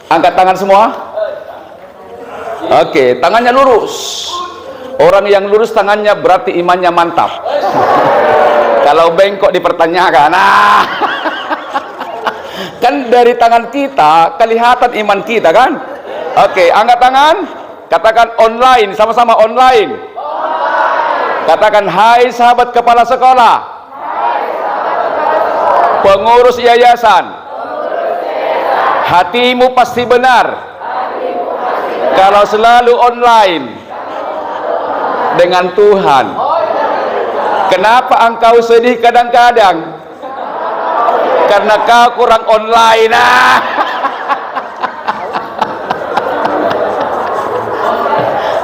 Angkat tangan semua. Oke, tangannya lurus. Orang yang lurus tangannya berarti imannya mantap. Kalau bengkok dipertanyakan. Kan dari tangan kita kelihatan iman kita kan. Oke, angkat tangan. Katakan online, sama-sama online. Katakan, hai sahabat kepala sekolah, pengurus yayasan, hatimu pasti benar kalau selalu online dengan Tuhan. Kenapa engkau sedih kadang-kadang? Karena kau kurang online.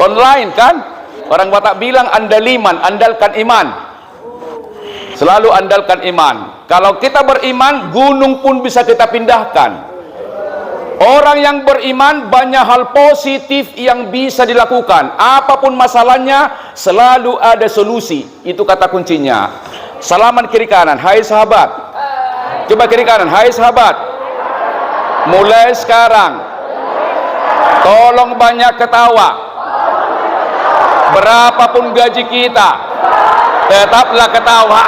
Online kan? Orang Batak bilang andaliman, andalkan iman. Selalu andalkan iman. Kalau kita beriman, gunung pun bisa kita pindahkan. Orang yang beriman banyak hal positif yang bisa dilakukan. Apapun masalahnya, selalu ada solusi. Itu kata kuncinya. Salaman kiri kanan, hai sahabat. Coba kiri kanan, hai sahabat. Mulai sekarang, tolong banyak ketawa. Berapapun gaji kita, tetaplah ketawa.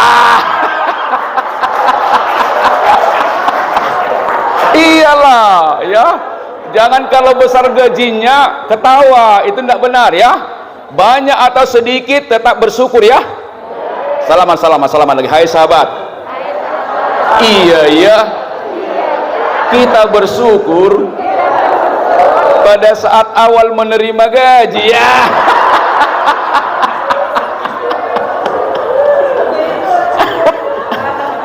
Iyalah, ya. Jangan kalau besar gajinya ketawa, itu tidak benar ya. Banyak atau sedikit tetap bersyukur ya. Salaman lagi. Hai sahabat. Iya. Kita bersyukur pada saat awal menerima gaji ya.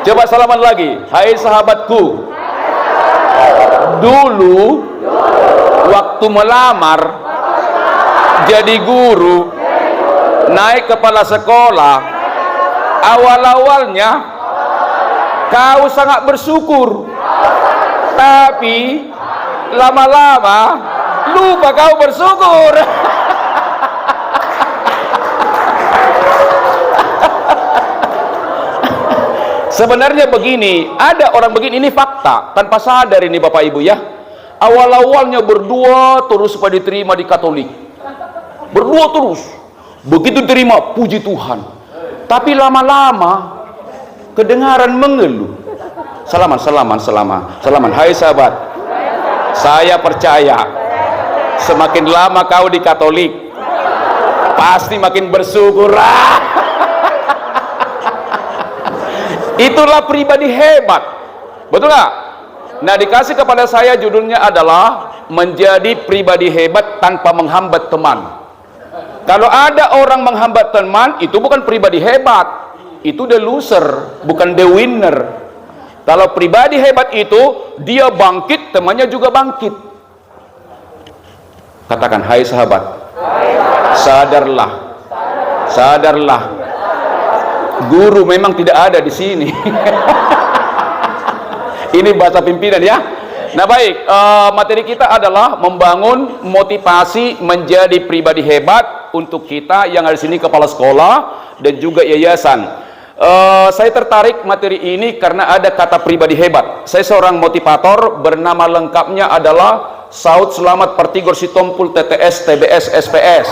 Coba salaman lagi. Hai sahabatku. Dulu waktu melamar jadi guru, naik kepala sekolah, awal-awalnya kau sangat bersyukur, tapi lama-lama lupa kau bersyukur. Sebenarnya begini, ada orang begini, ini fakta, tanpa sadar ini Bapak Ibu ya. Awal-awalnya berdoa terus supaya diterima di Katolik. Berdoa terus. Begitu terima, puji Tuhan. Tapi lama-lama kedengaran mengeluh. Salaman. Hai sahabat. Saya percaya semakin lama kau di Katolik, pasti makin bersyukur. Itulah pribadi hebat, betul nggak? Nah, dikasih kepada saya judulnya adalah menjadi pribadi hebat tanpa menghambat teman. Kalau ada orang menghambat teman, itu bukan pribadi hebat, itu the loser, bukan the winner. Kalau pribadi hebat itu dia bangkit, temannya juga bangkit. Katakan, hai sahabat, sadarlah. Guru memang tidak ada di sini. Ini bahasa pimpinan ya. Nah baik, materi kita adalah membangun motivasi menjadi pribadi hebat untuk kita yang ada di sini, kepala sekolah dan juga yayasan. Saya tertarik materi ini karena ada kata pribadi hebat. Saya seorang motivator, bernama lengkapnya adalah Saud Selamat Partigor Sitompul TTS TBS SPS.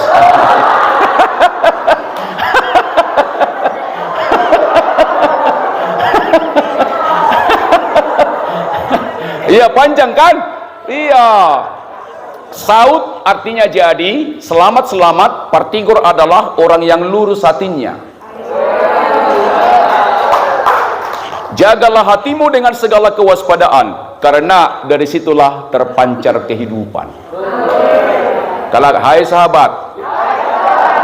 Iya, panjang kan? Iya. Saud artinya jadi, selamat, Partigor adalah orang yang lurus hatinya. Jagalah hatimu dengan segala kewaspadaan, karena dari situlah terpancar kehidupan. Kalau hai sahabat,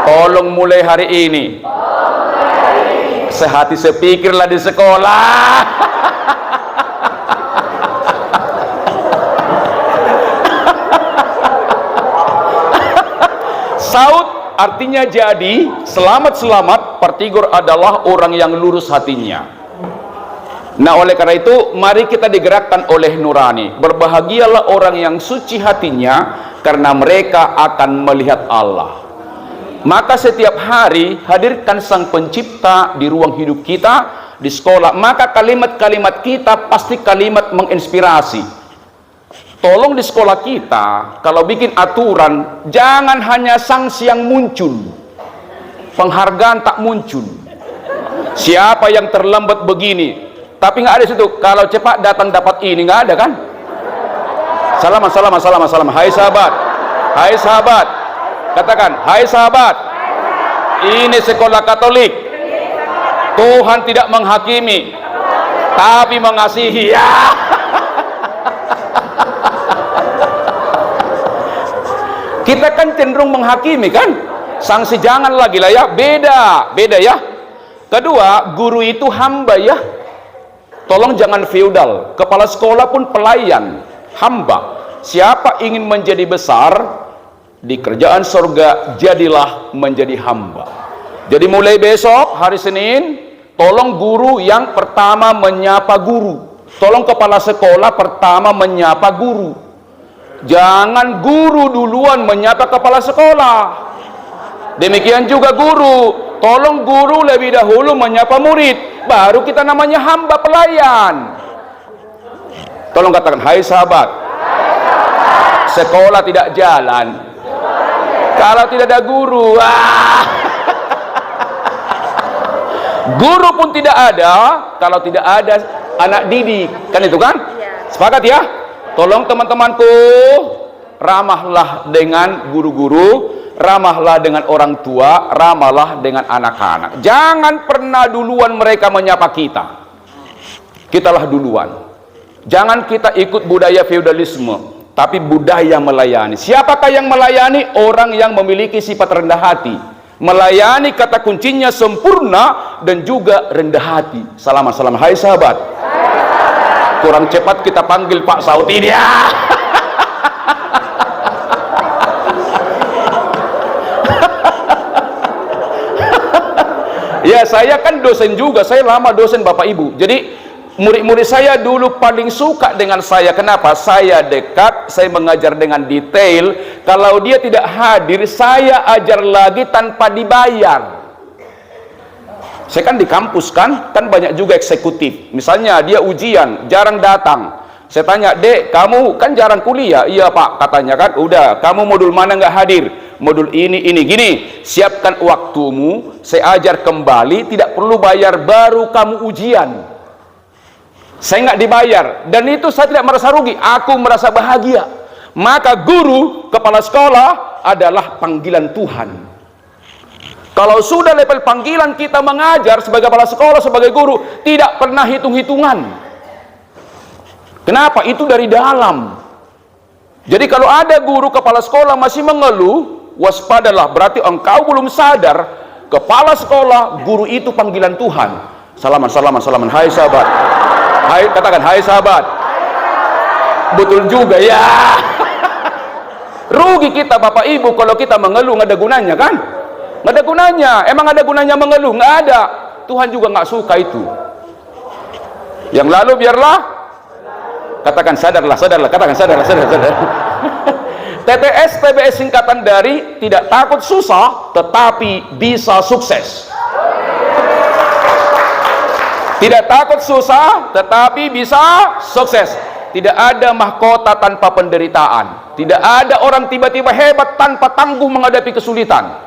tolong mulai hari ini sehati sepikirlah di sekolah. Saud artinya jadi, selamat, Partigor adalah orang yang lurus hatinya. Nah, oleh karena itu mari kita digerakkan oleh nurani. Berbahagialah orang yang suci hatinya, karena mereka akan melihat Allah. Maka setiap hari hadirkan Sang Pencipta di ruang hidup kita, di sekolah. Maka kalimat-kalimat kita pasti kalimat menginspirasi. tolong di sekolah kita, kalau bikin aturan, jangan hanya sanksi yang muncul, penghargaan tak muncul. Siapa yang terlambat begini, tapi nggak ada situ. Kalau cepat datang dapat ini, nggak ada kan? Salaman, salaman, salaman, salaman. Hai sahabat, hai sahabat, katakan, hai sahabat. Ini sekolah Katolik. Tuhan tidak menghakimi, tapi mengasihi. Ya. Kita kan cenderung menghakimi kan? Sanksi jangan lagi lah ya. Beda ya. Kedua, guru itu hamba ya. Tolong jangan feodal. Kepala sekolah pun pelayan, hamba. Siapa ingin menjadi besar di kerajaan surga, jadilah menjadi hamba. Jadi mulai besok hari Senin, tolong guru yang pertama menyapa guru. Tolong kepala sekolah pertama menyapa guru. Jangan guru duluan menyapa kepala sekolah. Demikian juga guru, tolong guru lebih dahulu menyapa murid, baru kita namanya hamba pelayan. Tolong katakan, hai sahabat, sekolah tidak jalan kalau tidak ada guru. Guru pun tidak ada kalau tidak ada anak didik, kan itu kan? Sepakat ya? Tolong teman-temanku, ramahlah dengan guru-guru, ramahlah dengan orang tua, ramahlah dengan anak-anak. Jangan pernah duluan mereka menyapa kita. Kitalah duluan. Jangan kita ikut budaya feudalisme, tapi budaya melayani. Siapakah yang melayani? Orang yang memiliki sifat rendah hati. Melayani kata kuncinya sempurna dan juga rendah hati. Salaman, salaman. Hai sahabat. Kurang cepat kita panggil Pak Saud ini ya. Ya, saya kan dosen juga, saya lama dosen Bapak Ibu. Jadi murid-murid saya dulu paling suka dengan saya. Kenapa? Saya dekat, saya mengajar dengan detail. Kalau dia tidak hadir, saya ajar lagi tanpa dibayar. Saya kan di kampus kan banyak juga eksekutif. Misalnya dia ujian, jarang datang. Saya tanya, dek, kamu kan jarang kuliah. Iya pak, katanya kan. Udah, kamu modul mana nggak hadir? Modul ini, gini. Siapkan waktumu, saya ajar kembali, tidak perlu bayar, baru kamu ujian. Saya nggak dibayar, dan itu saya tidak merasa rugi. Aku merasa bahagia. Maka guru, kepala sekolah adalah panggilan Tuhan. Kalau sudah level panggilan kita mengajar sebagai kepala sekolah, sebagai guru, tidak pernah hitung-hitungan. Kenapa? Itu dari dalam. Jadi kalau ada guru kepala sekolah masih mengeluh, waspadalah, berarti engkau belum sadar, kepala sekolah, guru itu panggilan Tuhan. Salaman, salaman, salaman. Hai sahabat. Hai, katakan, hai sahabat. Betul juga ya. Rugi kita Bapak Ibu kalau kita mengeluh, nggak ada gunanya kan? Nggak ada gunanya. Emang ada gunanya mengeluh? Nggak ada. Tuhan juga nggak suka itu. Yang lalu biarlah. Katakan sadarlah, sadarlah. Katakan sadarlah, sadar. TTS, TBS singkatan dari tidak takut susah, tetapi bisa sukses. Tidak takut susah, tetapi bisa sukses. Tidak ada mahkota tanpa penderitaan. Tidak ada orang tiba-tiba hebat tanpa tangguh menghadapi kesulitan.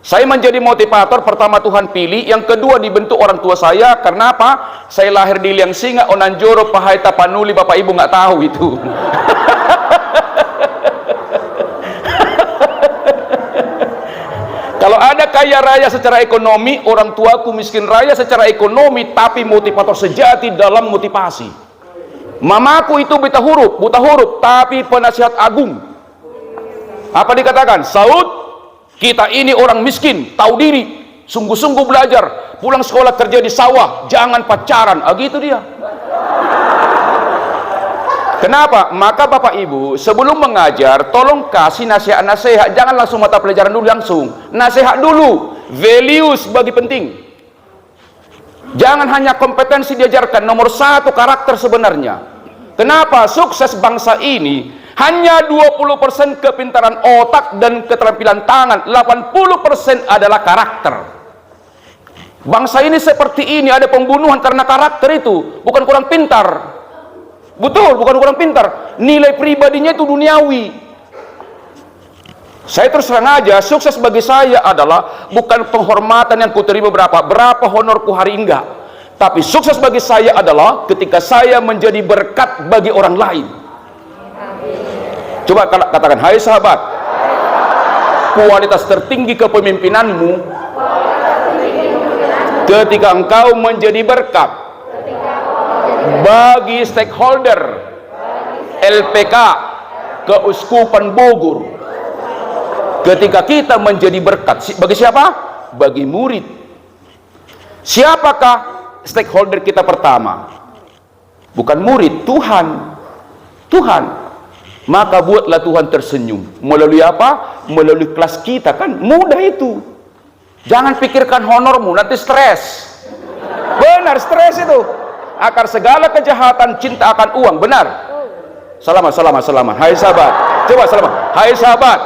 Saya menjadi motivator, pertama Tuhan pilih, yang kedua dibentuk orang tua saya. Karena apa? Saya lahir di Liang Singa, Onanjoro, Pahai, Tapanuli, Bapak Ibu nggak tahu itu. Kalau ada kaya raya secara ekonomi, orang tuaku miskin raya secara ekonomi, tapi motivator sejati dalam motivasi. Mamaku itu buta huruf, tapi penasihat agung. Apa dikatakan? Saud, kita ini orang miskin, tahu diri, sungguh-sungguh belajar, pulang sekolah kerja di sawah, jangan pacaran. Gitu dia. Kenapa? Maka Bapak Ibu, sebelum mengajar, tolong kasih nasihat-nasihat, jangan langsung mata pelajaran dulu langsung. Nasihat dulu, values bagi penting. Jangan hanya kompetensi diajarkan, nomor satu karakter sebenarnya. Kenapa? Sukses bangsa ini hanya 20% kepintaran otak dan keterampilan tangan, 80% adalah karakter. Bangsa ini seperti ini, ada pembunuhan karena karakter itu, bukan kurang pintar. Betul, bukan orang pintar. Nilai pribadinya itu duniawi. Saya terus terang aja, sukses bagi saya adalah bukan penghormatan yang kuterima berapa honorku hari enggak. Tapi sukses bagi saya adalah ketika saya menjadi berkat bagi orang lain. Coba katakan, hai sahabat, kualitas tertinggi kepemimpinanmu ketika engkau menjadi berkat bagi stakeholder LPK Keuskupan Bogor. Ketika kita menjadi berkat bagi siapa? Bagi murid. Siapakah stakeholder kita pertama? Bukan murid, Tuhan. Tuhan. Maka buatlah Tuhan tersenyum. Melalui apa? Melalui kelas kita, kan mudah itu. Jangan pikirkan honormu, nanti stres. Benar, stres itu. Akar segala kejahatan cinta akan uang, benar. Selamat. Hai sahabat. Coba selamat. Hai sahabat.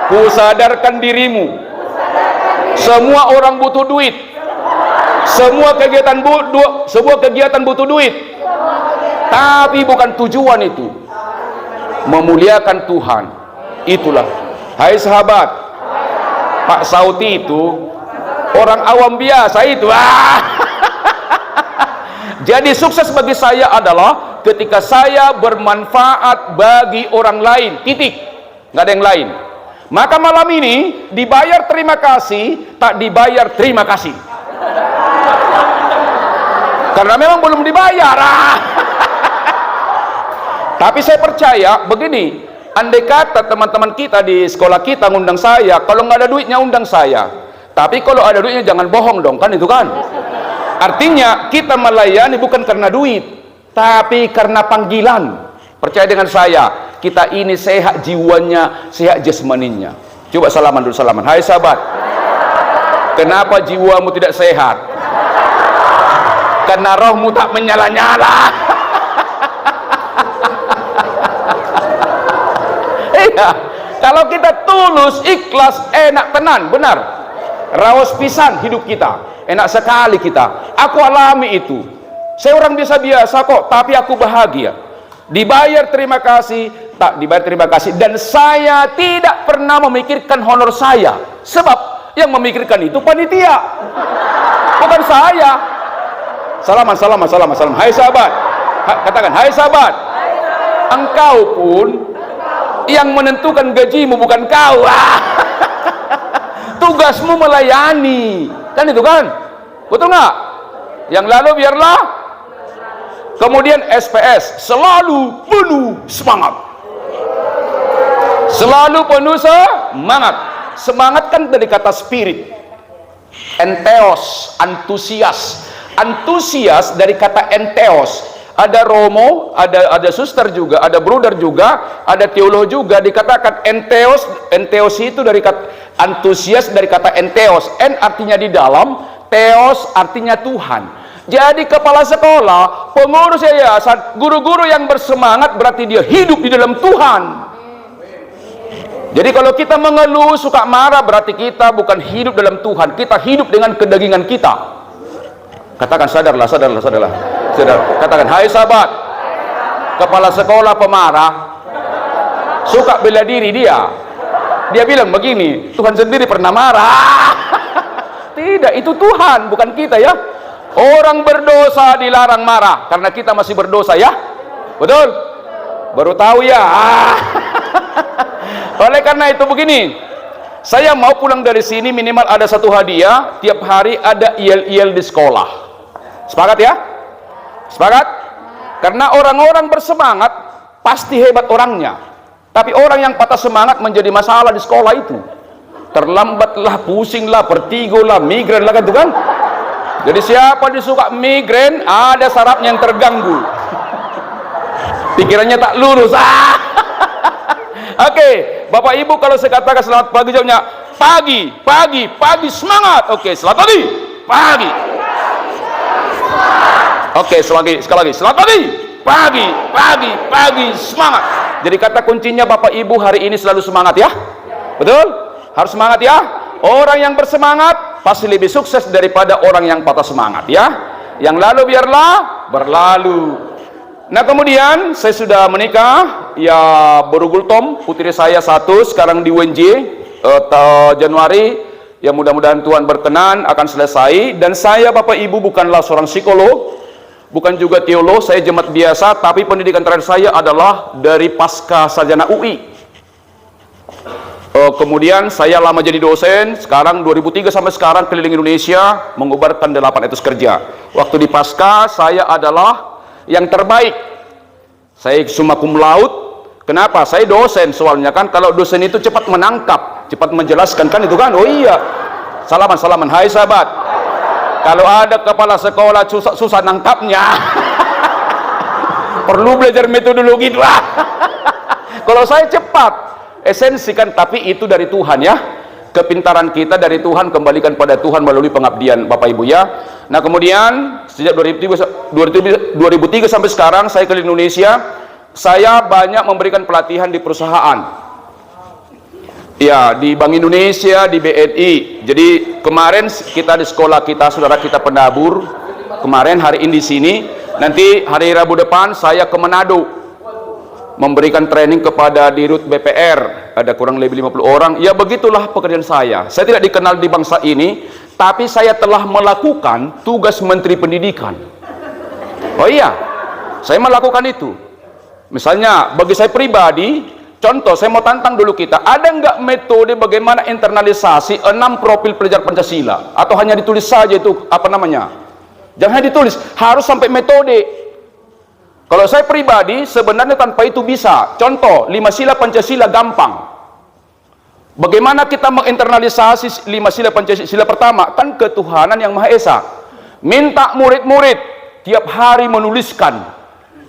Kusadarkan dirimu. Semua orang butuh duit. Semua kegiatan butuh duit. Tapi bukan tujuan itu. Memuliakan Tuhan. Itulah. Hai sahabat. Pak Sauti itu orang awam biasa itu. Jadi sukses bagi saya adalah ketika saya bermanfaat bagi orang lain. Titik. Nggak ada yang lain. Maka malam ini dibayar terima kasih, tak dibayar terima kasih. Karena memang belum dibayar. Tapi saya percaya begini, andai kata teman-teman kita di sekolah kita ngundang saya, kalau nggak ada duitnya undang saya. Tapi kalau ada duitnya jangan bohong dong, kan itu kan. Artinya kita melayani bukan karena duit, tapi karena panggilan. Percaya dengan saya, kita ini sehat jiwanya, sehat jasmaninya. Coba salaman dulu, salaman. Hai sahabat, kenapa jiwamu tidak sehat? Karena rohmu tak menyala-nyala. Iya, kalau kita tulus, ikhlas, enak tenan, benar. Raos pisan hidup kita, enak sekali kita. Aku alami itu. Saya orang biasa-biasa kok, tapi aku bahagia. Dibayar terima kasih, tak dibayar terima kasih, dan saya tidak pernah memikirkan honor saya, sebab yang memikirkan itu panitia, bukan saya. Salaman. Hai sahabat, katakan, hai sahabat. Engkau pun yang menentukan gajimu, bukan kau. Tugasmu melayani, kan itu kan, betul nggak? Yang lalu biarlah. Kemudian SPS, selalu penuh semangat. Selalu penuh semangat. Semangat kan dari kata spirit. Entheos, antusias. Antusias dari kata entheos. Ada romo, ada suster juga, ada bruder juga, ada teolog juga dikatakan entheos. Entheos itu dari kata antusias dari kata entheos. En artinya di dalam, theos artinya Tuhan. Jadi kepala sekolah, pengurus yayasan, guru-guru yang bersemangat berarti dia hidup di dalam Tuhan. Jadi kalau kita mengeluh, suka marah, berarti kita bukan hidup dalam Tuhan, kita hidup dengan kedagingan kita. Katakan sadarlah. Katakan, hai sahabat, kepala sekolah pemarah, suka bela diri dia. Dia bilang begini, Tuhan sendiri pernah marah. Tidak, itu Tuhan, bukan kita ya. Orang berdosa dilarang marah karena kita masih berdosa ya, betul? Baru tahu ya. Oleh karena itu begini, saya mau pulang dari sini minimal ada satu hadiah. Tiap hari ada IEL di sekolah. Sepakat ya? Sepakat? Karena orang-orang bersemangat pasti hebat orangnya, tapi orang yang patah semangat menjadi masalah di sekolah itu. Terlambatlah, pusinglah, vertigo lah, migrain lah, kan itu kan. Jadi siapa disuka migrain, ada sarafnya yang terganggu, pikirannya tak lurus. Oke, Bapak Ibu, kalau saya katakan selamat pagi, jawabnya pagi, semangat. Oke, selamat pagi, pagi. Oke, sekali lagi, selamat pagi, semangat. Jadi kata kuncinya Bapak Ibu hari ini selalu semangat ya, betul? Harus semangat ya. Orang yang bersemangat pasti lebih sukses daripada orang yang patah semangat ya. Yang lalu biarlah berlalu. Nah kemudian saya sudah menikah, ya berugul Tom, putri saya satu, sekarang di UNJ, Januari, ya mudah-mudahan Tuhan berkenan akan selesai. Dan saya Bapak Ibu bukanlah seorang psikolog, bukan juga teolog, saya jemaat biasa, tapi pendidikan terakhir saya adalah dari pasca sarjana UI. Kemudian saya lama jadi dosen, sekarang 2003 sampai sekarang keliling Indonesia mengubarkan 8 etos kerja. Waktu di pasca saya adalah yang terbaik. Saya summa cum laude. Kenapa? Saya dosen, soalnya kan kalau dosen itu cepat menangkap, cepat menjelaskan kan itu kan. Oh iya. Salaman. Hai sahabat. Kalau ada kepala sekolah susah nangkapnya. Perlu belajar metodologi lah. Kalau saya cepat esensi kan, tapi itu dari Tuhan ya. Kepintaran kita dari Tuhan, kembalikan pada Tuhan melalui pengabdian Bapak Ibu ya. Nah kemudian sejak 2003 sampai sekarang saya keliling Indonesia. Saya banyak memberikan pelatihan di perusahaan ya, di Bank Indonesia, di BNI. Jadi kemarin kita di sekolah kita, saudara kita penabur kemarin, hari ini di sini. Nanti hari Rabu depan saya ke Manado memberikan training kepada dirut BPR, ada kurang lebih 50 orang. Ya begitulah pekerjaan saya. Saya tidak dikenal di bangsa ini, tapi saya telah melakukan tugas Menteri Pendidikan. Oh iya, saya melakukan itu. Misalnya bagi saya pribadi, contoh saya mau tantang dulu kita, ada nggak metode bagaimana internalisasi 6 profil pelajar Pancasila? Atau hanya ditulis saja itu, apa namanya? Jangan ditulis, harus sampai metode. Kalau saya pribadi sebenarnya tanpa itu bisa. Contoh 5 sila Pancasila gampang. Bagaimana kita menginternalisasi 5 sila Pancasila? Pertama kan ketuhanan yang Maha Esa. Minta murid-murid tiap hari menuliskan.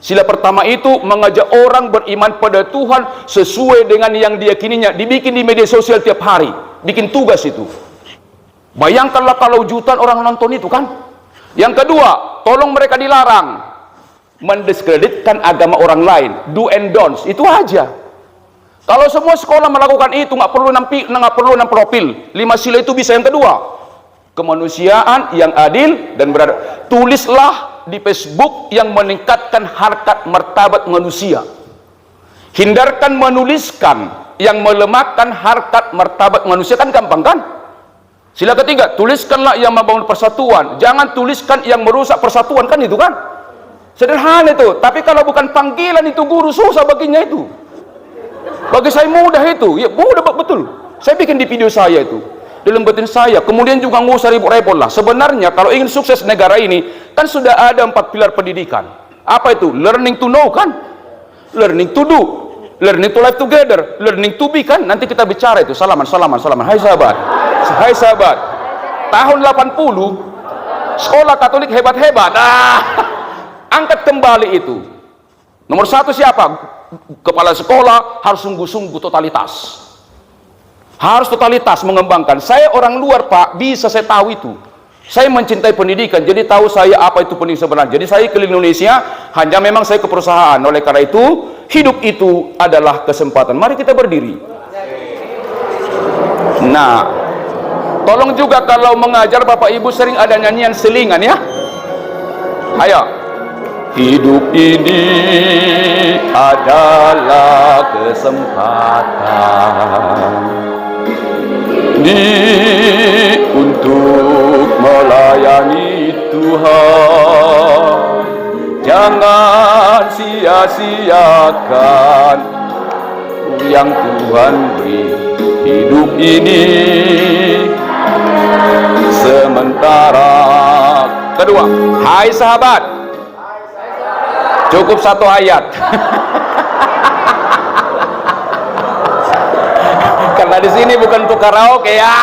Sila pertama itu mengajak orang beriman pada Tuhan sesuai dengan yang diyakininya. Dibikin di media sosial tiap hari, bikin tugas itu. Bayangkanlah kalau jutaan orang nonton itu kan. Yang kedua, tolong mereka dilarang mendiskreditkan agama orang lain. Do and don'ts, itu aja. Kalau semua sekolah melakukan itu, nggak perlu 6 profil. 5 sila itu bisa. Yang kedua, kemanusiaan yang adil dan beradab. Tulislah di Facebook yang meningkatkan harkat martabat manusia. Hindarkan menuliskan yang melemahkan harkat martabat manusia, kan gampang kan? Sila ketiga, tuliskanlah yang membangun persatuan, jangan tuliskan yang merusak persatuan, kan itu kan? Sederhana itu. Tapi kalau bukan panggilan itu guru, susah baginya itu. Bagi saya mudah itu, ya mudah betul. Saya bikin di video saya itu, dalam batin saya. Kemudian juga nggak usah ribut-ribut lah. Sebenarnya kalau ingin sukses negara ini, kan sudah ada 4 pilar pendidikan. Apa itu? Learning to know kan? Learning to do, learning to live together, learning to be kan? Nanti kita bicara itu. Salaman. Hai sahabat. Tahun 80, sekolah Katolik hebat-hebat. Angkat kembali itu. Nomor 1 siapa? Kepala sekolah harus sungguh-sungguh totalitas. Harus totalitas mengembangkan. Saya orang luar Pak, bisa saya tahu itu. Saya mencintai pendidikan, jadi tahu saya apa itu pendidikan sebenarnya. Jadi saya keliling Indonesia, hanya memang saya ke perusahaan. Oleh karena itu, hidup itu adalah kesempatan. Mari kita berdiri. Nah, tolong juga kalau mengajar Bapak Ibu sering ada nyanyian selingan ya. Ayo. Hidup ini adalah kesempatan untuk melayani Tuhan. Jangan sia-siakan yang Tuhan beri. Hidup ini sementara. Kedua, hai sahabat, cukup 1 ayat. Karena di sini bukan untuk karaoke ya.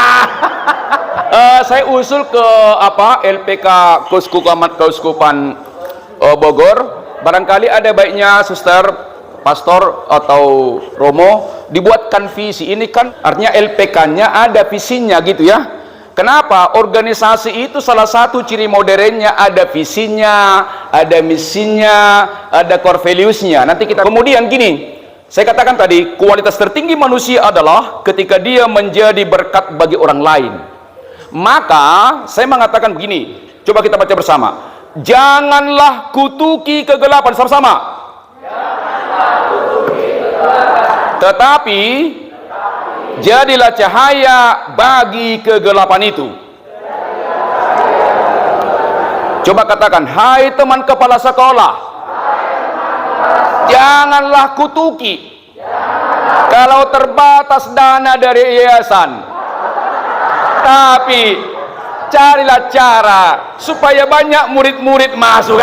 Saya usul ke LPK Keuskupan Bogor. Barangkali ada baiknya suster, pastor atau romo dibuatkan visi. Ini kan artinya LPK-nya ada visinya gitu ya. Kenapa? Organisasi itu salah satu ciri modernnya ada visinya, ada misinya, ada core values-nya. Nanti kita kemudian gini. Saya katakan tadi, kualitas tertinggi manusia adalah ketika dia menjadi berkat bagi orang lain. Maka saya mengatakan begini, coba kita baca bersama. Janganlah kutuki kegelapan. Sama-sama. Tetapi jadilah cahaya bagi kegelapan itu. Coba katakan, hai teman kepala sekolah, janganlah kutuki kalau terbatas dana dari yayasan, tapi carilah cara supaya banyak murid-murid masuk.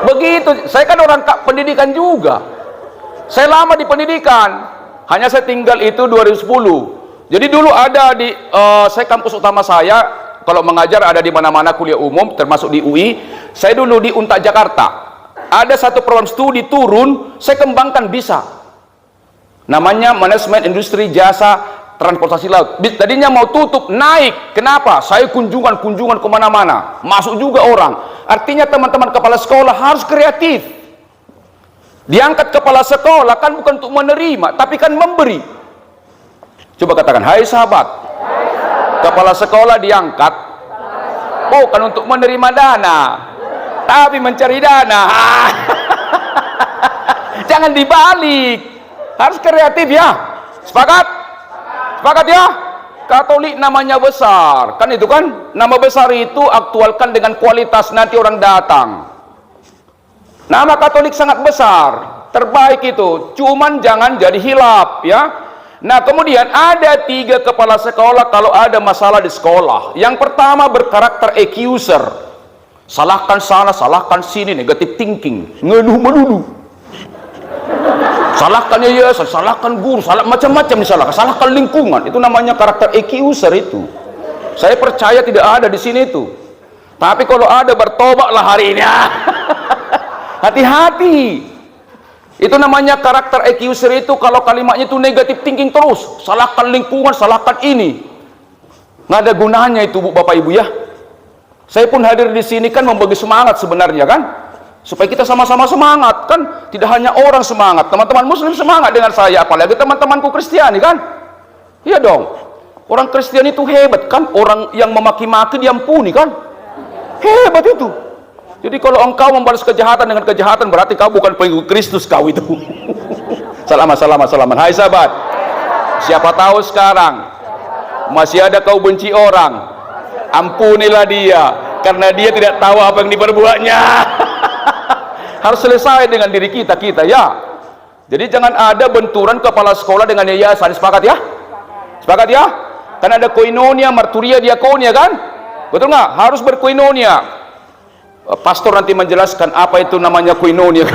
Begitu. Saya kan orang pendidikan juga. Saya lama di pendidikan. Hanya saya tinggal itu 2010. Jadi dulu ada di saya kampus utama saya kalau mengajar ada di mana-mana kuliah umum termasuk di UI. Saya dulu di Unta Jakarta. Ada satu program studi turun, saya kembangkan bisa. Namanya manajemen industri jasa transportasi laut. Tadinya mau tutup, naik. Kenapa? Saya kunjungan kemana-mana. Masuk juga orang. Artinya teman-teman kepala sekolah harus kreatif. Diangkat kepala sekolah kan bukan untuk menerima, tapi kan memberi. Coba katakan, hai sahabat, kepala sekolah diangkat bukan untuk menerima dana, tapi mencari dana. Jangan dibalik, harus kreatif ya. Sepakat? Sepakat ya? Katolik namanya besar, kan itu kan? Nama besar itu aktualkan dengan kualitas, nanti orang datang. Nama Katolik sangat besar, terbaik itu. Cuman jangan jadi hilap ya. Nah kemudian ada 3 kepala sekolah kalau ada masalah di sekolah. Yang pertama berkarakter accuser, salahkan sana, salahkan sini, negative thinking, ngeluh melulu, salahkan yayasan, salahkan guru, salah macam-macam disalahkan, salahkan lingkungan. Itu namanya karakter accuser itu. Saya percaya tidak ada di sini itu. Tapi kalau ada, bertobatlah hari ini. Hati-hati. Itu namanya karakter accuser itu. Kalau kalimatnya itu negatif thinking terus, salahkan lingkungan, salahkan ini, nggak ada gunanya itu, Bu, Bapak Ibu ya. Saya pun hadir di sini kan membagi semangat sebenarnya kan, supaya kita sama-sama semangat kan. Tidak hanya orang semangat, teman-teman muslim semangat dengan saya, apalagi teman-temanku Kristiani kan. Iya dong, orang Kristiani itu hebat kan. Orang yang memaki-maki diampuni kan, hebat itu. Jadi kalau engkau membalas kejahatan dengan kejahatan, berarti kau bukan pengikut Kristus kau itu. Salaman. Hai sahabat, siapa tahu sekarang masih ada kau benci orang, ampunilah dia, karena dia tidak tahu apa yang diperbuatnya. Harus selesai dengan diri kita ya. Jadi jangan ada benturan kepala sekolah dengan yayasan. Sepakat ya? Sepakat ya? Kan ada koinonia, marturia, diakonia kan? Betul nggak? Harus berkoinonia. Pastor nanti menjelaskan apa itu namanya koinonia.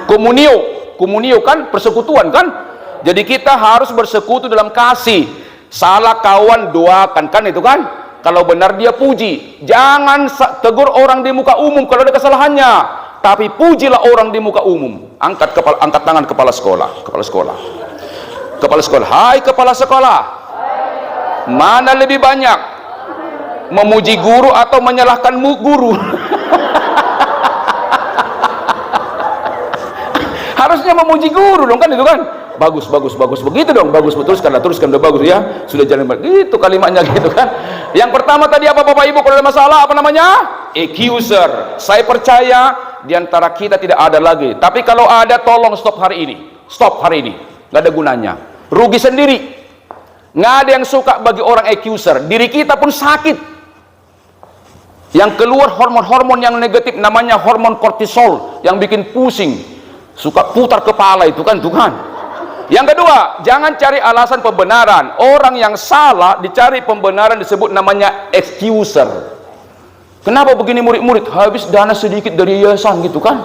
Komunio kan persekutuan kan. Jadi kita harus bersekutu dalam kasih. Salah kawan doakan kan itu kan. Kalau benar dia puji. Jangan tegur orang di muka umum kalau ada kesalahannya, tapi pujilah orang di muka umum. Angkat tangan kepala sekolah. Hai kepala sekolah, mana lebih banyak memuji guru atau menyalahkan guru? Harusnya memuji guru dong kan itu kan. Bagus begitu dong, bagus, teruskan udah bagus ya, sudah jalan begitu kalimatnya gitu kan. Yang pertama tadi apa Bapak Ibu, kalau ada masalah apa namanya? Accuser. Saya percaya di antara kita tidak ada lagi, tapi kalau ada tolong stop hari ini, nggak ada gunanya, rugi sendiri. Nggak ada yang suka bagi orang accuser. Diri kita pun sakit. Yang keluar hormon-hormon yang negatif namanya hormon kortisol yang bikin pusing, suka putar kepala itu kan Tuhan. Yang kedua, jangan cari alasan pembenaran. Orang yang salah dicari pembenaran disebut namanya excuser. Kenapa begini murid-murid? Habis dana sedikit dari yayasan gitu kan.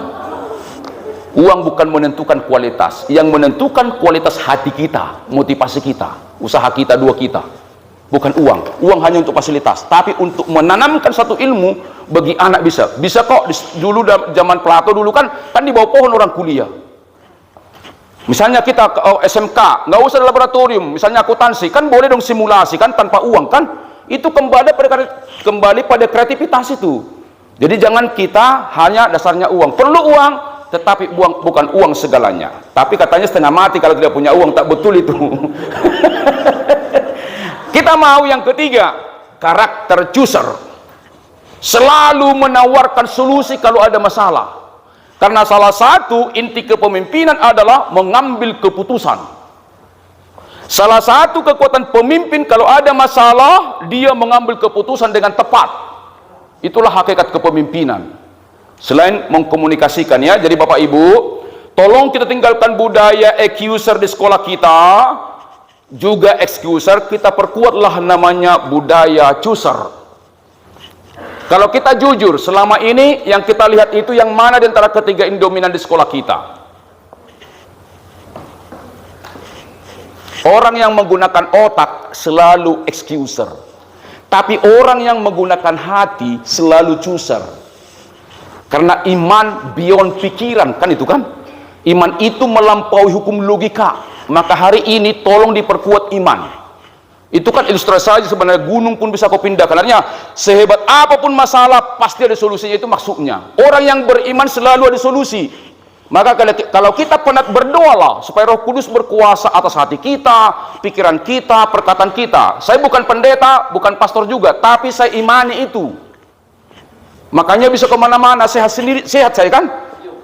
Uang bukan menentukan kualitas. Yang menentukan kualitas hati kita, motivasi kita, usaha kita, doa kita. Bukan uang. Uang hanya untuk fasilitas, tapi untuk menanamkan satu ilmu bagi anak bisa kok. Dulu zaman Plato dulu kan di bawah pohon orang kuliah. Misalnya kita SMK, nggak usah laboratorium, misalnya akuntansi kan boleh dong simulasi kan tanpa uang kan. Itu kembali pada kreativitas itu. Jadi jangan kita hanya dasarnya uang. Perlu uang, tetapi bukan uang segalanya. Tapi katanya setengah mati kalau tidak punya uang, tak betul itu. Kita mau yang ketiga, karakter chooser. Selalu menawarkan solusi kalau ada masalah. Karena salah satu inti kepemimpinan adalah mengambil keputusan. Salah satu kekuatan pemimpin kalau ada masalah, dia mengambil keputusan dengan tepat. Itulah hakikat kepemimpinan. Selain mengkomunikasikan ya, jadi Bapak Ibu, tolong kita tinggalkan budaya accuser di sekolah kita, juga excuser, kita perkuatlah namanya budaya chooser. Kalau kita jujur, selama ini yang kita lihat itu yang mana di antara ketiga ini dominan di sekolah kita? Orang yang menggunakan otak selalu excuser, tapi orang yang menggunakan hati selalu chooser. Karena iman beyond pikiran, kan itu kan? Iman itu melampaui hukum logika. Maka hari ini tolong diperkuat iman. Itu kan ilustrasi saja, sebenarnya gunung pun bisa kau pindahkan. Artinya sehebat apapun masalah pasti ada solusinya, itu maksudnya. Orang yang beriman selalu ada solusi. Maka kalau kita pernah berdoalah supaya Roh Kudus berkuasa atas hati kita, pikiran kita, perkataan kita. Saya bukan pendeta, bukan pastor juga, tapi saya imani itu. Makanya bisa kemana-mana, sehat sendiri, sehat saya kan?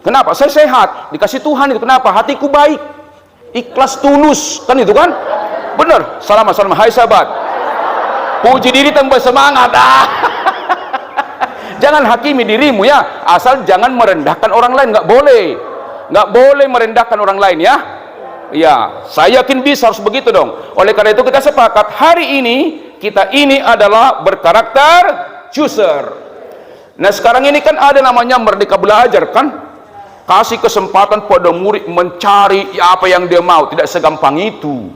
Kenapa? Saya sehat, dikasih Tuhan itu. Kenapa? Hatiku baik, ikhlas tulus, kan itu kan? Benar. Salam. Hai sahabat, puji diri tambah semangat. Jangan hakimi dirimu ya, asal jangan merendahkan orang lain. Nggak boleh merendahkan orang lain ya. Ya, saya yakin bisa harus begitu dong. Oleh karena itu kita sepakat hari ini kita ini adalah berkarakter chooser. Nah sekarang ini kan ada namanya merdeka belajar kan? Kasih kesempatan pada murid mencari apa yang dia mau, tidak segampang itu.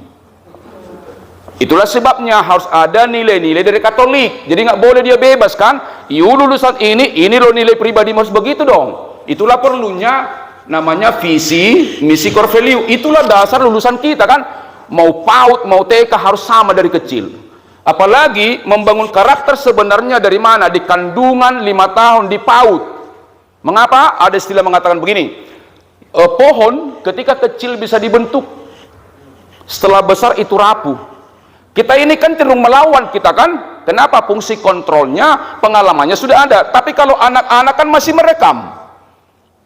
Itulah sebabnya harus ada nilai-nilai dari Katolik. Jadi nggak boleh dia bebas kan? Lulusan ini loh nilai pribadi harus begitu dong. Itulah perlunya namanya visi, misi, core value. Itulah dasar lulusan kita kan. Mau PAUD, mau TK harus sama dari kecil. Apalagi membangun karakter sebenarnya dari mana? Di kandungan 5 tahun di PAUD. Mengapa? Ada istilah mengatakan begini. Pohon ketika kecil bisa dibentuk, setelah besar itu rapuh. Kita ini kan cenderung melawan kita kan? Kenapa? Fungsi kontrolnya, pengalamannya sudah ada. Tapi kalau anak-anak kan masih merekam.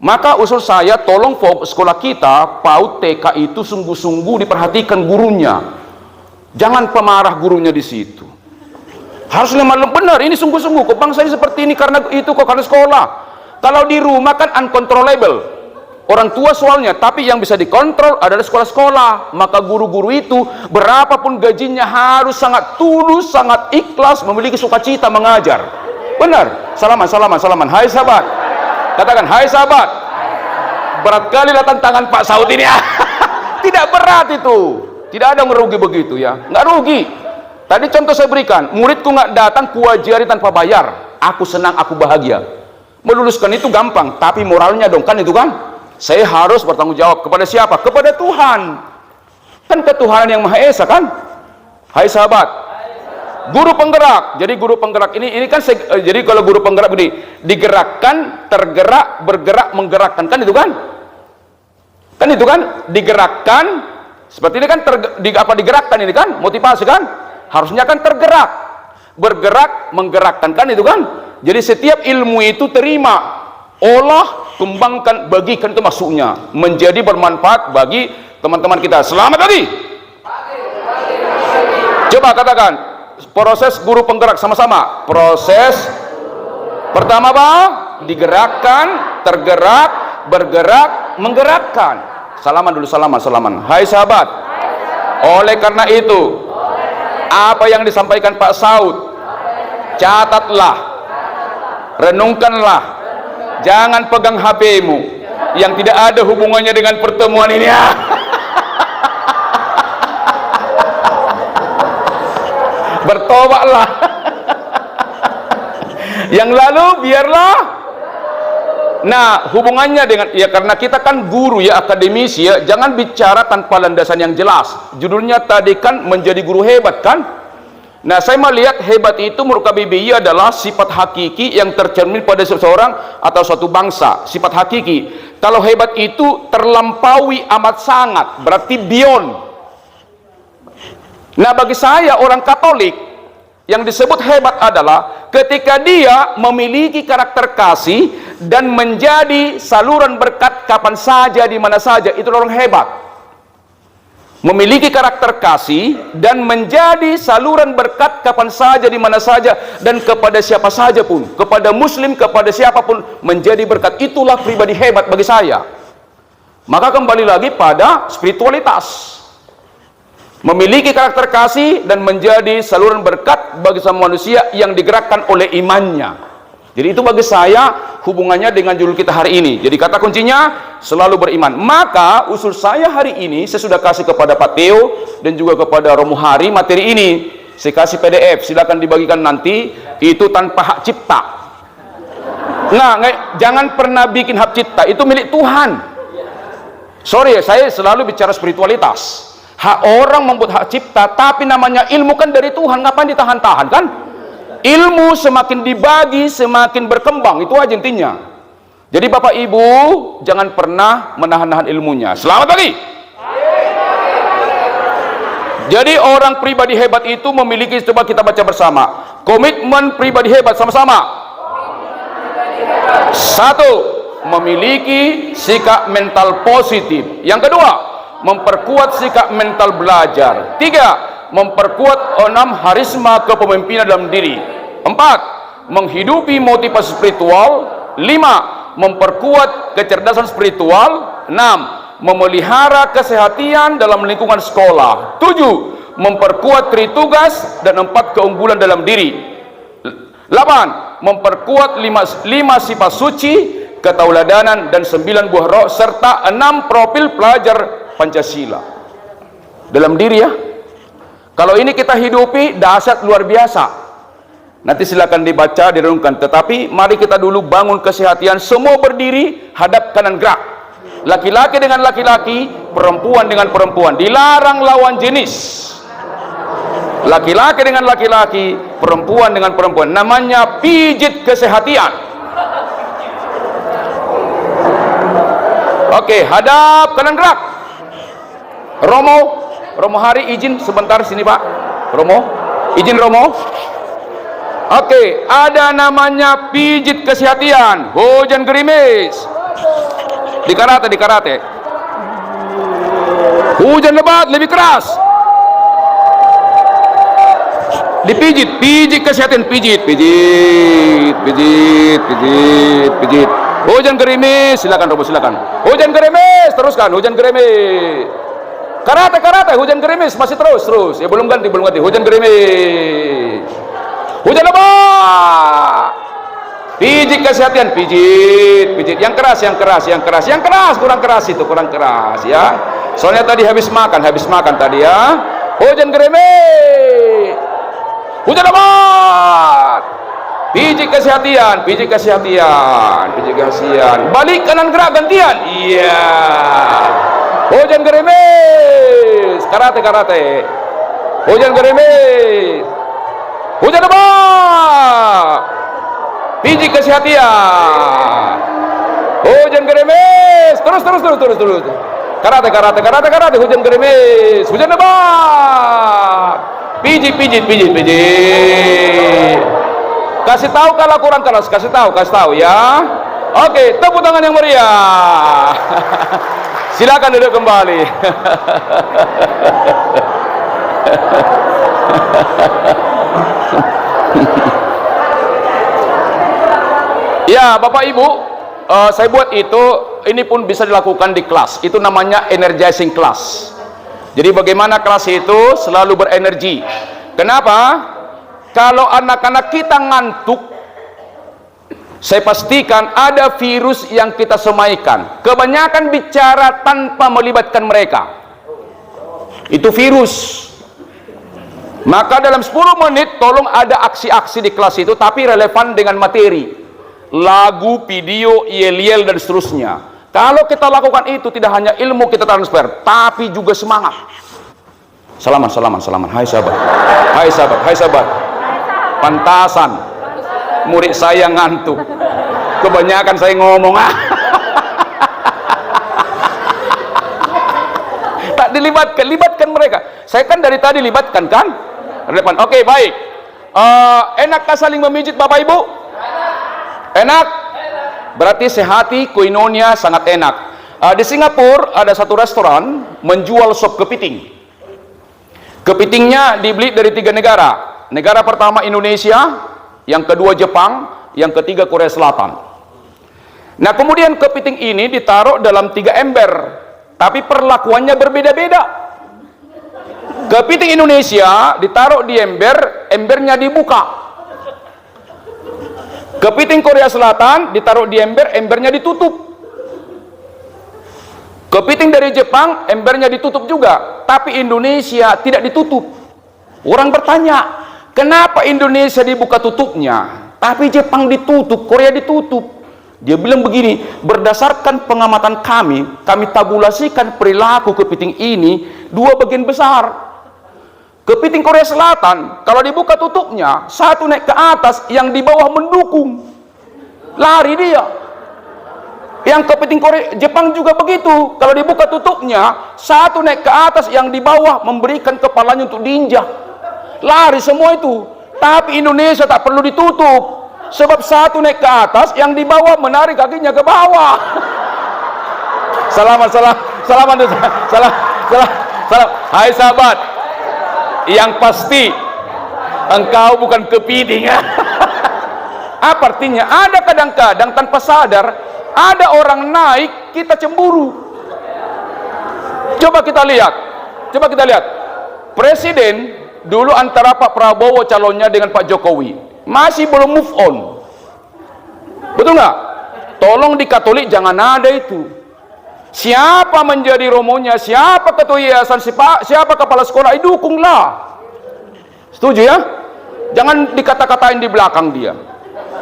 Maka usul saya, tolong sekolah kita, PAUD TK itu sungguh-sungguh diperhatikan gurunya. Jangan pemarah gurunya di situ. Harus lemah benar, ini sungguh-sungguh. Kok bangsa ini seperti ini karena itu kok karena sekolah. Kalau di rumah kan uncontrollable. Orang tua soalnya, tapi yang bisa dikontrol adalah sekolah-sekolah. Maka guru-guru itu berapapun gajinya harus sangat tulus, sangat ikhlas, memiliki sukacita mengajar. Benar. Salaman. Hai sahabat. Katakan, hai sahabat. Berat kali lah tantangan Pak Saud ini. Tidak berat itu. Tidak ada yang merugi begitu ya. Nggak rugi. Tadi contoh saya berikan, muridku nggak datang kuajari tanpa bayar. Aku senang, aku bahagia. Meluluskan itu gampang, tapi moralnya dong kan itu kan. Saya harus bertanggung jawab kepada siapa? Kepada Tuhan. Kan ketuhanan yang Maha Esa kan? Hai sahabat. Guru penggerak. Jadi guru penggerak ini kan jadi kalau guru penggerak begini, digerakkan, tergerak, bergerak, menggerakkan. Kan itu kan? Kan itu kan? Digerakkan seperti ini kan digerakkan ini kan? Motivasi kan? Harusnya kan tergerak, bergerak, menggerakkan. Kan itu kan? Jadi setiap ilmu itu terima, olah, kembangkan, bagikan, itu maksudnya menjadi bermanfaat bagi teman-teman kita. Selamat tadi. Coba katakan proses guru penggerak sama-sama. Proses pertama apa? Digerakkan, tergerak, bergerak, menggerakkan. Salaman dulu, salaman. Hai sahabat. Oleh karena itu, apa yang disampaikan Pak Saud, catatlah, renungkanlah. Jangan pegang HP-mu yang tidak ada hubungannya dengan pertemuan ini ya. Bertobatlah. Yang lalu biarlah. Nah, hubungannya dengan ya karena kita kan guru ya, akademisi ya, jangan bicara tanpa landasan yang jelas. Judulnya tadi kan menjadi guru hebat kan? Nah, saya melihat hebat itu menurut KBBI adalah sifat hakiki yang tercermin pada seseorang atau suatu bangsa. Sifat hakiki. Kalau hebat itu terlampaui amat sangat, berarti beyond. Nah, bagi saya orang Katolik, Yang disebut hebat adalah ketika dia memiliki karakter kasih dan menjadi saluran berkat kapan saja, di mana saja. Itu orang hebat. Memiliki karakter kasih dan menjadi saluran berkat kapan saja, di mana saja, dan kepada siapa saja pun, kepada muslim, kepada siapapun, menjadi berkat. Itulah pribadi hebat bagi saya. Maka kembali lagi pada spiritualitas. Memiliki karakter kasih dan menjadi saluran berkat bagi semua manusia yang digerakkan oleh imannya. Jadi itu bagi saya hubungannya dengan judul kita hari ini. Jadi kata kuncinya selalu beriman. Maka usul saya hari ini, saya sudah kasih kepada Pak Theo dan juga kepada Romo Hari materi ini. Saya kasih PDF, silakan dibagikan nanti. Itu tanpa hak cipta. Nah, jangan pernah bikin hak cipta, itu milik Tuhan. Sorry, saya selalu bicara spiritualitas. Hak orang membuat hak cipta, tapi namanya ilmu kan dari Tuhan, ngapain ditahan-tahan kan? Ilmu semakin dibagi, semakin berkembang, itu aja intinya. Jadi Bapak Ibu, jangan pernah menahan-nahan ilmunya. Selamat pagi. Jadi orang pribadi hebat itu memiliki, coba kita baca bersama. Komitmen pribadi hebat sama-sama. Satu, memiliki sikap mental positif. Yang kedua, memperkuat sikap mental belajar. 3, memperkuat 6 harisma kepemimpinan dalam diri. 4, menghidupi motivasi spiritual. 5, memperkuat kecerdasan spiritual. 6, memelihara kesehatan dalam lingkungan sekolah. 7, memperkuat tritugas. Dan 4, keunggulan dalam diri. 8, memperkuat 5 sifat suci, ketauladanan, dan 9 buah roh, serta 6 profil pelajar Pancasila dalam diri ya. Kalau ini kita hidupi, dahsyat luar biasa. Nanti silakan dibaca, direnungkan. Tetapi mari kita dulu bangun kesehatan. Semua berdiri, hadap kanan gerak. Laki-laki dengan laki-laki, perempuan dengan perempuan. Dilarang lawan jenis. Laki-laki dengan laki-laki, perempuan dengan perempuan. Namanya pijit kesehatan. Oke, hadap kanan gerak. Romo Hari izin sebentar sini Pak. Romo, izin Romo. Oke, ada namanya pijit kesehatan, hujan gerimis. Di karate. Hujan lebat lebih keras. Dipijit, pijit kesehatan, pijit. Hujan gerimis, silakan Romo, silakan. Hujan gerimis, teruskan, hujan gerimis. Karate, hujan gerimis, masih terus. Ya belum ganti. Hujan gerimis. Hujan lebat. Pijit kesehatan, pijit. Yang keras, kurang keras ya. Soalnya tadi habis makan tadi ya. Hujan gerimis. Hujan lebat. Pijit kesehatan. Balik kanan gerak gantian. Iya. Hujan gerimis. Karate. Hujan gerimis. Hujan lebat. Pijit kesehatan. Hujan gerimis. Terus. Karate. Hujan gerimis. Hujan lebat. Pijit. Kasih tahu kalau kurang keras, kasih tahu ya. Oke, tepuk tangan yang meriah. Silakan duduk kembali. Ya, Bapak Ibu, saya buat itu, ini pun bisa dilakukan di kelas. Itu namanya energizing class. Jadi bagaimana kelas itu selalu berenergi. Kenapa? Kalau anak-anak kita ngantuk, saya pastikan ada virus yang kita semaikan. Kebanyakan bicara tanpa melibatkan mereka. Itu virus. Maka dalam 10 menit tolong ada aksi-aksi di kelas itu, tapi relevan dengan materi. Lagu, video, yel-yel, dan seterusnya. Kalau kita lakukan itu, tidak hanya ilmu kita transfer, tapi juga semangat. Salaman. Hai sahabat. Pantasan murid saya ngantuk, kebanyakan saya ngomong. Tak libatkan mereka. Saya kan dari tadi libatkan kan. Relevan. Oke, baik. Enakkah saling memijit Bapak Ibu? Enak? Berarti sehati, koinonia sangat enak. Di Singapura ada satu restoran menjual sop kepiting. Kepitingnya dibeli dari 3 negara. Negara pertama Indonesia, yang kedua Jepang, yang ketiga Korea Selatan. Nah, kemudian kepiting ini ditaruh dalam 3 ember, tapi perlakuannya berbeda-beda. Kepiting Indonesia ditaruh di ember, embernya dibuka. Kepiting Korea Selatan ditaruh di ember, embernya ditutup. Kepiting dari Jepang, embernya ditutup juga, tapi Indonesia tidak ditutup. Orang bertanya, kenapa Indonesia dibuka tutupnya, tapi Jepang ditutup, Korea ditutup? Dia bilang begini, berdasarkan pengamatan kami tabulasikan perilaku kepiting ini 2 bagian besar. Kepiting Korea Selatan, kalau dibuka tutupnya, satu naik ke atas, yang di bawah mendukung. Lari dia. Yang kepiting Korea, Jepang juga begitu. Kalau dibuka tutupnya, satu naik ke atas, yang di bawah memberikan kepalanya untuk diinjak. Lari semua itu. Tapi Indonesia tak perlu ditutup. Sebab satu naik ke atas, yang di bawah menarik kakinya ke bawah. Salaman. Hai sahabat, yang pasti engkau bukan kepiting. Apa artinya? Ada kadang-kadang tanpa sadar, ada orang naik, kita cemburu. Coba kita lihat. Presiden dulu antara Pak Prabowo calonnya dengan Pak Jokowi, masih belum move on. Betul nggak? Tolong di Katolik jangan ada itu. Siapa menjadi romonya, siapa ketua yayasan, siapa kepala sekolah, dukunglah. Setuju ya? Jangan dikata-katain di belakang dia.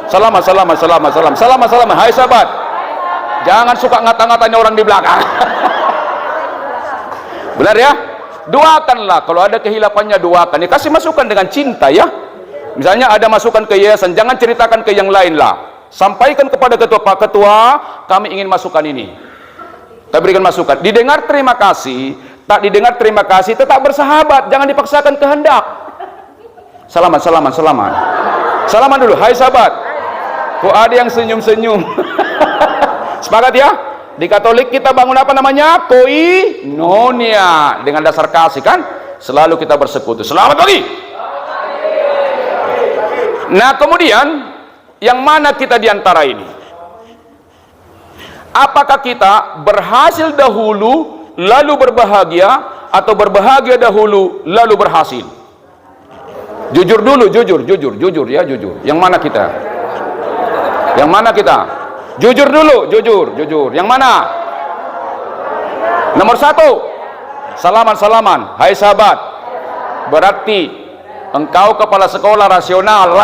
Salam. Hai sahabat, jangan suka ngata-ngatain orang di belakang. Benar ya? Doakanlah, kalau ada kehilafannya doakan. Ya, kasih masukan dengan cinta ya. Misalnya ada masukan ke yayasan, jangan ceritakan ke yang lain lah. Sampaikan kepada ketua, Pak Ketua, kami ingin masukan ini. Kita berikan masukan. Didengar terima kasih, tak didengar terima kasih, tetap bersahabat, jangan dipaksakan kehendak. Salaman. Salaman dulu, hai sahabat. Kok ada yang senyum-senyum? Sepakat ya? Di Katolik kita bangun apa namanya? Koinonia. Dengan dasar kasih kan? Selalu kita bersekutu. Selamat pagi. Nah, kemudian yang mana kita di antara ini? Apakah kita berhasil dahulu lalu berbahagia, atau berbahagia dahulu lalu berhasil? Jujur dulu, jujur ya, jujur. Yang mana kita? Jujur dulu, jujur. Yang mana? Nomor 1. Salaman. Hai sahabat. Berarti engkau kepala sekolah rasional.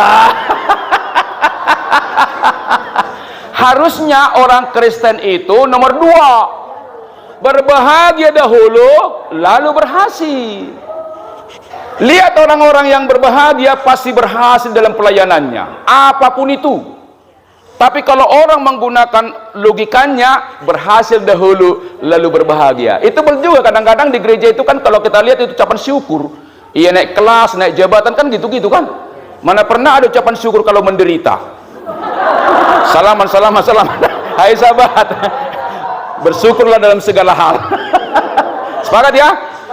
Harusnya orang Kristen itu nomor 2. Berbahagia dahulu lalu berhasil. Lihat orang-orang yang berbahagia pasti berhasil dalam pelayanannya, apapun itu. Tapi kalau orang menggunakan logikanya, berhasil dahulu lalu berbahagia. Itu juga kadang-kadang di gereja itu kan, kalau kita lihat itu ucapan syukur. Iya, naik kelas, naik jabatan kan gitu-gitu kan. Mana pernah ada ucapan syukur kalau menderita? Salaman. Hai sahabat, bersyukurlah dalam segala hal. Sepakat ya?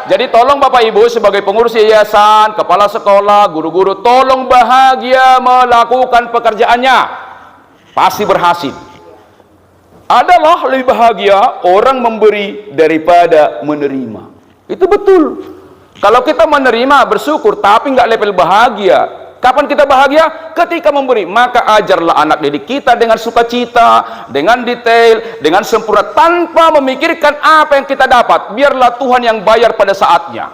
Jadi tolong Bapak Ibu sebagai pengurus yayasan, kepala sekolah, guru-guru, tolong bahagia melakukan pekerjaannya. Pasti berhasil. Adalah lebih bahagia orang memberi daripada menerima. Itu betul. Kalau kita menerima, bersyukur, tapi nggak level bahagia. Kapan kita bahagia? Ketika memberi. Maka ajarlah anak didik kita dengan sukacita, dengan detail, dengan sempurna, tanpa memikirkan apa yang kita dapat. Biarlah Tuhan yang bayar pada saatnya.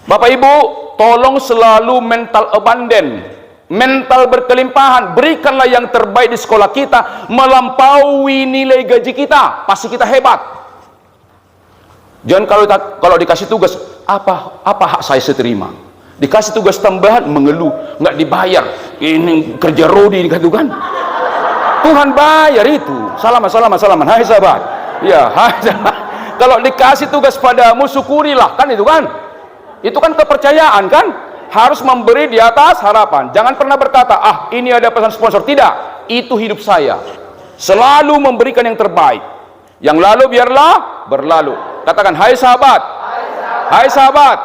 Bapak Ibu, tolong selalu mental abundant, mental berkelimpahan. Berikanlah yang terbaik di sekolah kita, melampaui nilai gaji kita. Pasti kita hebat. Jangan kalau dikasih tugas, apa hak saya terima? Dikasih tugas tambahan, mengeluh, nggak dibayar. Ini kerja Rodi dikatakan. Tuhan bayar itu. Salaman. Hai sahabat. Ya, hai sahabat. Kalau dikasih tugas padamu, syukurilah, kan itu kan? Itu kan kepercayaan kan? harus memberi di atas harapan. Jangan pernah berkata, ah ini ada pesan sponsor. Tidak, itu hidup saya. Selalu memberikan yang terbaik. Yang lalu biarlah berlalu. Katakan, hai sahabat, hai sahabat,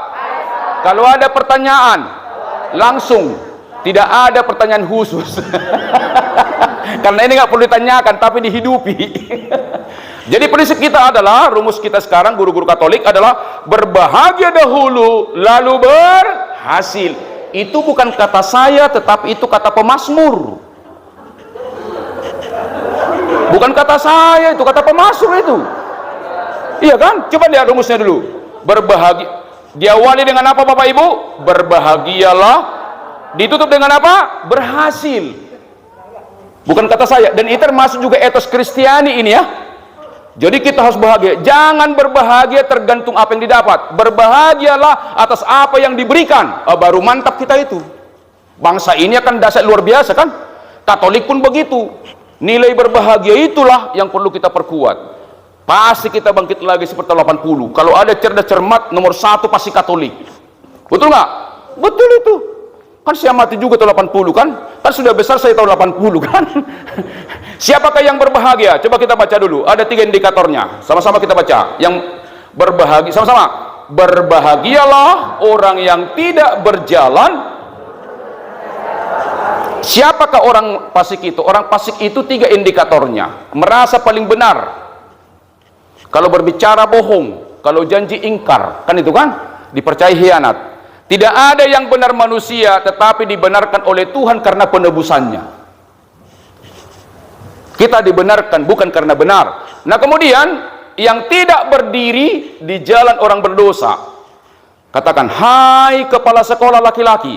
kalau ada pertanyaan, langsung. Tidak ada pertanyaan khusus. Karena ini nggak perlu ditanyakan, tapi dihidupi. Jadi prinsip kita adalah, rumus kita sekarang guru-guru Katolik adalah berbahagia dahulu, lalu berhasil. Itu bukan kata saya, tetapi itu kata pemazmur. Bukan kata saya, itu kata pemazmur itu. Iya kan? Coba lihat rumusnya dulu. Berbahagia. Diawali dengan apa Bapak Ibu? Berbahagialah. Ditutup dengan apa? Berhasil. Bukan kata saya. Dan itu termasuk juga etos Kristiani ini ya. Jadi kita harus bahagia. Jangan berbahagia tergantung apa yang didapat. Berbahagialah atas apa yang diberikan. Baru mantap kita itu. Bangsa ini akan dasar luar biasa kan. Katolik pun begitu. Nilai berbahagia itulah yang perlu kita perkuat. Pasti kita bangkit lagi seperti 80. Kalau ada cerdas cermat, nomor 1 pasti Katolik. Betul nggak? Betul itu. Kan saya mati juga tahun 80 kan? Kan sudah besar saya tahun 80 kan? Siapakah yang berbahagia? Coba kita baca dulu. Ada 3 indikatornya. Sama-sama kita baca. Yang berbahagia, sama-sama. Berbahagialah orang yang tidak berjalan. Siapakah orang fasik itu? Orang fasik itu 3 indikatornya. Merasa paling benar. Kalau berbicara bohong. Kalau janji ingkar. Kan itu kan? Dipercaya hianat. Tidak ada yang benar manusia, tetapi dibenarkan oleh Tuhan karena penebusannya. Kita dibenarkan bukan karena benar. Nah kemudian, yang tidak berdiri di jalan orang berdosa. Katakan, hai kepala sekolah laki-laki,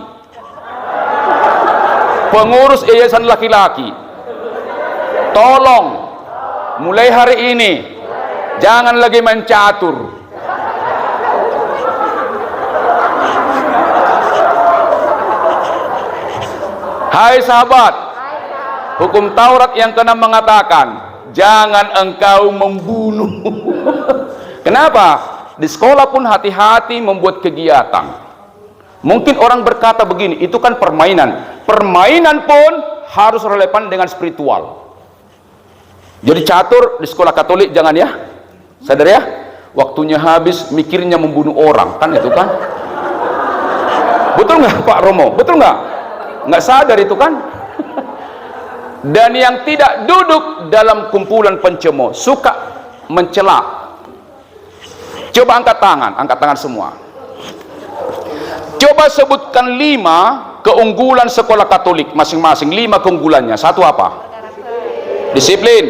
pengurus yayasan laki-laki, tolong, mulai hari ini, jangan lagi main catur. Hai sahabat, hukum Taurat yang ke-6 mengatakan, jangan engkau membunuh. Kenapa? Di sekolah pun hati-hati membuat kegiatan. Mungkin orang berkata begini, itu kan permainan. Permainan pun harus relevan dengan spiritual. Jadi catur di sekolah Katolik jangan ya. Sadar ya? Waktunya habis mikirnya membunuh orang, kan itu kan? Betul nggak Pak Romo? Betul nggak? Nggak sadar itu kan. Dan yang tidak duduk dalam kumpulan pencemooh, suka mencela. Coba angkat tangan semua. Coba sebutkan 5 keunggulan sekolah Katolik masing-masing. 5 keunggulannya. 1 apa? Disiplin.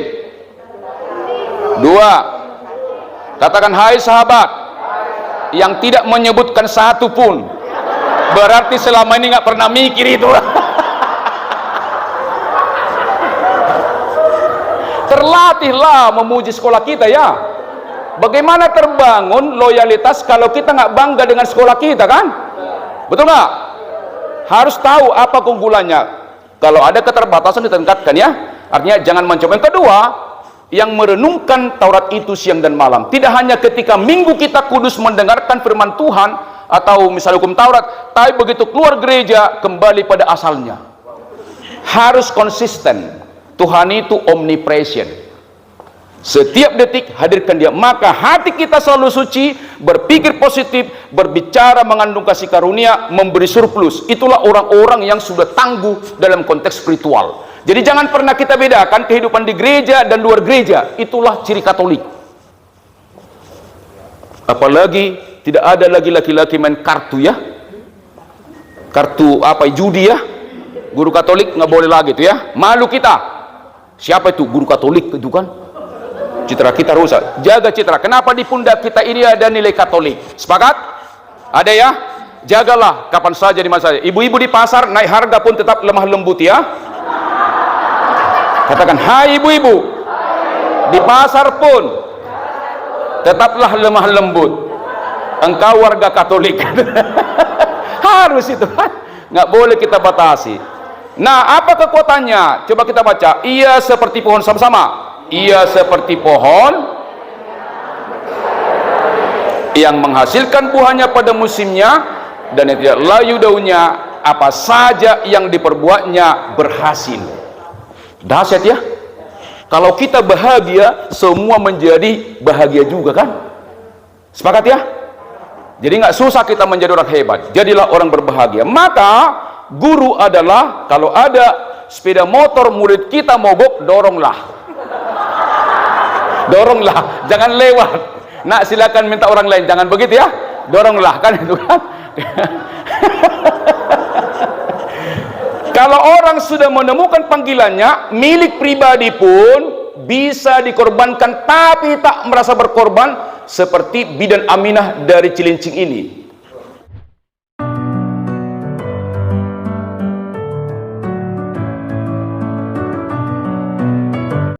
2, katakan, hai sahabat, yang tidak menyebutkan 1 pun, berarti selama ini nggak pernah mikir itu. Terlatihlah memuji sekolah kita ya. Bagaimana terbangun loyalitas kalau kita nggak bangga dengan sekolah kita kan? Betul nggak? Harus tahu apa keunggulannya. Kalau ada keterbatasan ditingkatkan ya. Artinya jangan mencoba. Yang kedua, yang merenungkan Taurat itu siang dan malam. Tidak hanya ketika minggu kita kudus mendengarkan firman Tuhan atau misalnya hukum Taurat, tapi begitu keluar gereja kembali pada asalnya. Harus konsisten. Tuhan itu omnipresent. Setiap detik hadirkan dia. Maka hati kita selalu suci, berpikir positif, berbicara mengandung kasih karunia, memberi surplus. Itulah orang-orang yang sudah tangguh dalam konteks spiritual. Jadi jangan pernah kita bedakan kehidupan di gereja dan luar gereja. Itulah ciri Katolik. Apalagi tidak ada lagi laki-laki main kartu ya. Kartu apa, judi ya. Guru Katolik nggak boleh lagi itu ya. Malu kita. Siapa itu guru Katolik itu kan? Citra kita rusak. Jaga citra. Kenapa di pundak kita ini ada nilai Katolik? Sepakat? Ada ya? Jagalah kapan saja di masa saja. Ibu-ibu di pasar naik harga pun tetap lemah lembut ya. Katakan, hai ibu-ibu. Di pasar pun tetaplah lemah lembut. Engkau warga Katolik. Harus itu kan? Nggak boleh kita batasi. Nah, apa kekuatannya? Coba kita baca. Ia seperti pohon, sama-sama. Ia seperti pohon yang menghasilkan buahnya pada musimnya, dan yang tidak layu daunnya, apa saja yang diperbuatnya berhasil. Dahsyat ya. Kalau kita bahagia, semua menjadi bahagia juga kan? Sepakat ya? Jadi nggak susah kita menjadi orang hebat. Jadilah orang berbahagia. Maka guru adalah, kalau ada sepeda motor murid kita mogok, doronglah. Doronglah, jangan lewat. Nak, silakan minta orang lain, jangan begitu ya. Doronglah, kan itu kan. Kalau orang sudah menemukan panggilannya, milik pribadi pun bisa dikorbankan, tapi tak merasa berkorban, seperti bidan Aminah dari Cilincing ini.